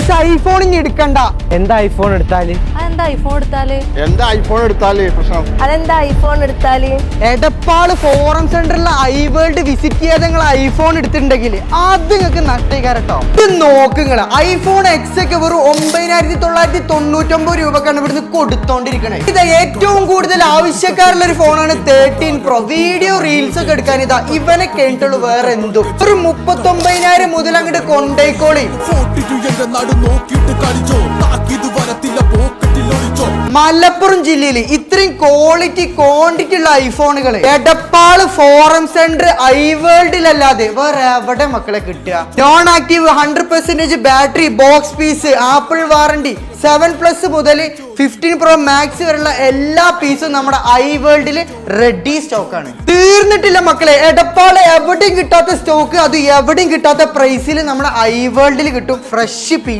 Guys iPhone ഇനി എടുക്കണ്ട. എന്താ ഐഫോൺ എടുത്താല് പ്രശ്നം അതെന്താ ഐഫോൺ എടുത്താല്? എടപ്പാള് ഫോറം സെന്ററിലെ iWorld വിസിറ്റ് ചെയ്യാതെ നിങ്ങൾ ഐഫോൺ എടുത്തിട്ടുണ്ടെങ്കിൽ അത് നിങ്ങൾക്ക് നഷ്ടീകാരട്ടോ. ഇത് നോക്കുങ്ങള് ഐഫോൺ എക്സ് ഒക്കെ വെറും 9,999 രൂപക്കാണ് ഇവിടുന്ന് കൊടുത്തോണ്ടിരിക്കണേ. ഇത് ഏറ്റവും കൂടുതൽ ആവശ്യക്കാരുള്ള ഒരു ഫോണാണ് 13 Pro. വീഡിയോ റീൽസ് ഒക്കെ എടുക്കാൻ ഇതാ ഇവനെ കേട്ടുള്ളൂ, വേറെ എന്തും. ഒരു 39,000 മുതൽ അങ്ങോട്ട് കൊണ്ടേക്കോളി. മലപ്പുറം ജില്ലയിൽ ഇത്രയും ക്വാണ്ടിറ്റി ഉള്ള ഐഫോണുകൾ എടപ്പാള് ഫോറം സെന്റർ iWorldലല്ലാതെ വേറെ എവിടെ മക്കളെ കിട്ടുക? Non active 100% battery, box piece, Apple warranty, 7+ മുതൽ 15 Pro Max വരെയുള്ള എല്ലാ പീസും നമ്മുടെ iWorldൽ റെഡി സ്റ്റോക്ക് ആണ്. തീർന്നിട്ടില്ല മക്കളെ, എടപ്പാള് എവിടെയും കിട്ടാത്ത സ്റ്റോക്ക്, അത് എവിടെയും കിട്ടാത്ത പ്രൈസിൽ നമ്മുടെ iWorldൽ കിട്ടും ഫ്രഷ് പീസ്.